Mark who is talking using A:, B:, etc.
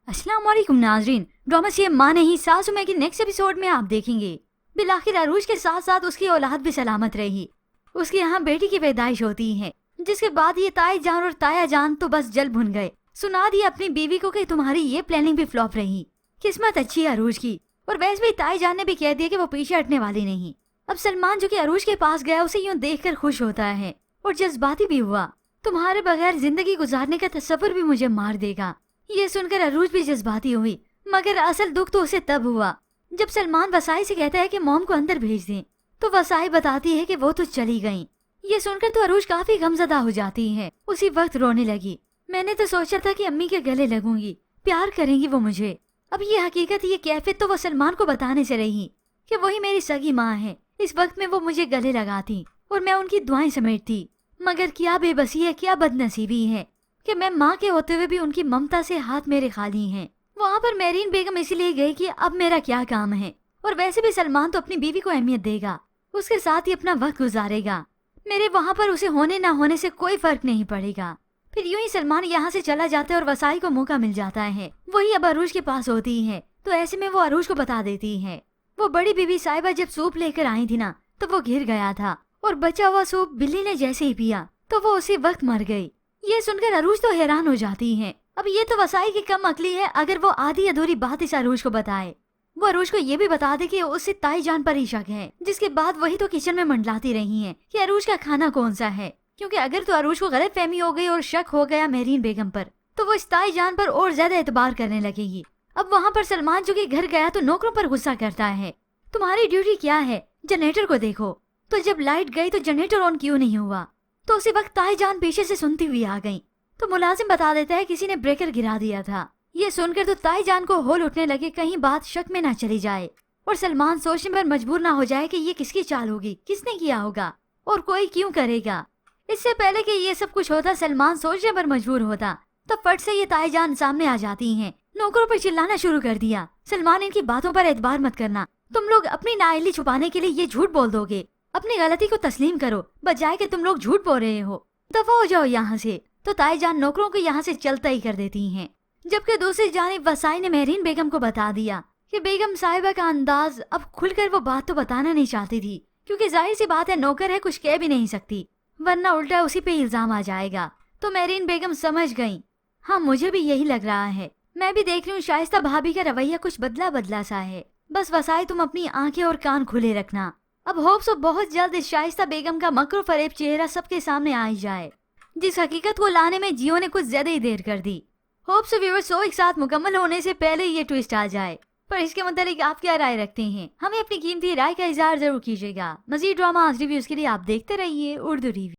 A: अस्सलाम वालेकुम नाजरीन। ड्रामा से माँ नहीं सासू में के नेक्स्ट एपिसोड में आप देखेंगे बिलाखिर अरूज के साथ साथ उसकी औलाद भी सलामत रही। उसके यहाँ बेटी की पैदाइश होती है, जिसके बाद ये ताई जान और ताया जान तो बस जल भुन गए। सुना दिया अपनी बीवी को कि तुम्हारी ये प्लानिंग भी फ्लॉप रही। किस्मत अच्छी है अरूज की। और वैसे भी ताई जान ने भी कह दिया कि वो पीछे हटने वाली नहीं। अब सलमान जो कि अरूज के पास गया उसे यूँ देखकर खुश होता है और जज्बाती भी हुआ। तुम्हारे बगैर जिंदगी गुजारने का तस्वर भी मुझे मार देगा। ये सुनकर अरूज भी जज्बाती हुई, मगर असल दुख तो उसे तब हुआ जब सलमान वसाई से कहता है कि मॉम को अंदर भेज दें, तो वसाई बताती है कि वो तो चली गईं। ये सुनकर तो अरूज काफी गमजदा हो जाती है। उसी वक्त रोने लगी। मैंने तो सोचा था कि अम्मी के गले लगूंगी, प्यार करेंगी वो मुझे। अब ये हकीकत, ये कैफियत तो वो सलमान को बताने से रही कि वही मेरी सगी माँ है। इस वक्त में वो मुझे गले लगाती और मैं उनकी दुआएं समेटती। मगर क्या बेबसी है, क्या बदनसीबी है कि मैं माँ के होते हुए भी उनकी ममता से हाथ मेरे खाली हैं। वहाँ पर मेरीन बेगम इसलिए गई कि अब मेरा क्या काम है। और वैसे भी सलमान तो अपनी बीवी को अहमियत देगा, उसके साथ ही अपना वक्त गुजारेगा। मेरे वहाँ पर उसे होने ना होने से कोई फर्क नहीं पड़ेगा। फिर यूं ही सलमान यहाँ से चला जाता है और वसाई को मौका मिल जाता है। वही अब अरूज के पास होती है, तो ऐसे में वो अरूज को बता देती है। वो बड़ी बीबी साहिबा जब सूप लेकर आई थी ना, तो वो गिर गया था और बचा हुआ सूप बिल्ली ने जैसे ही पिया तो वो उसी वक्त मर गई। ये सुनकर अरूज तो हैरान हो जाती है। अब ये तो वसाई की कम अकली है, अगर वो आधी अधूरी बात इस अरूज को बताए। वो अरूज को ये भी बता दे कि उससे ताई जान पर ही शक है, जिसके बाद वही तो किचन में मंडलाती रही हैं कि अरूज का खाना कौन सा है। क्योंकि अगर तो अरूज को गलत फहमी हो गई और शक हो गया मेरीन बेगम पर, तो वो इस ताई जान पर और ज्यादा एतबार करने लगेगी। अब वहाँ पर सलमान जो कि घर गया तो नौकरों पर गुस्सा करता है। तुम्हारी ड्यूटी क्या है, जनरेटर को देखो। तो जब लाइट गई तो जनरेटर ऑन क्यों नहीं हुआ। तो उसी वक्त ताई जान पीछे से सुनती हुई आ गई। तो मुलाजिम बता देता है किसी ने ब्रेकर गिरा दिया था। ये सुनकर तो ताई जान को होल उठने लगे, कहीं बात शक में ना चली जाए और सलमान सोचने पर मजबूर ना हो जाए कि ये किसकी चाल होगी, किसने किया होगा और कोई क्यों करेगा। इससे पहले कि ये सब कुछ होता सलमान सोचने पर मजबूर होता, तो फट से ये ताई जान सामने आ जाती हैं। नौकरों पर चिल्लाना शुरू कर दिया, सलमान इनकी बातों पर एतबार मत करना। तुम लोग अपनी नाअहली छुपाने के लिए ये झूठ बोल दोगे। अपनी गलती को तस्लीम करो, बजाय कि तुम लोग झूठ बोल रहे हो। दफा हो जाओ यहाँ से। तो ताई जान नौकरों को यहाँ से चलता ही कर देती हैं। जबकि दूसरी जानिब वसाई ने मेहरीन बेगम को बता दिया कि बेगम साहिबा का अंदाज अब खुलकर वो बात तो बताना नहीं चाहती थी, क्योंकि जाहिर सी बात है नौकर है, कुछ कह भी नहीं सकती, वरना उल्टा उसी पे इल्जाम आ जाएगा। तो मेहरीन बेगम समझ गई। हाँ, मुझे भी यही लग रहा है। मैं भी देख रही हूँ शाइस्ता भाभी का रवैया कुछ बदला बदला सा है। बस वसाई तुम अपनी आंखें और कान खुले रखना। अब होप सो बहुत जल्द इस शाइस्ता बेगम का मकरू फरेब चेहरा सबके सामने आ ही जाए, जिस हकीकत को लाने में जियो ने कुछ ज्यादा ही देर कर दी। होप सो व्यूअर्स एक साथ मुकम्मल होने से पहले ये ट्विस्ट आ जाए। पर इसके मुतालिक आप क्या राय रखते हैं, हमें अपनी कीमती राय का इजहार जरूर कीजिएगा। मजीद ड्रामा रिव्यूज के लिए आप देखते रहिए उर्दू रिव्यू।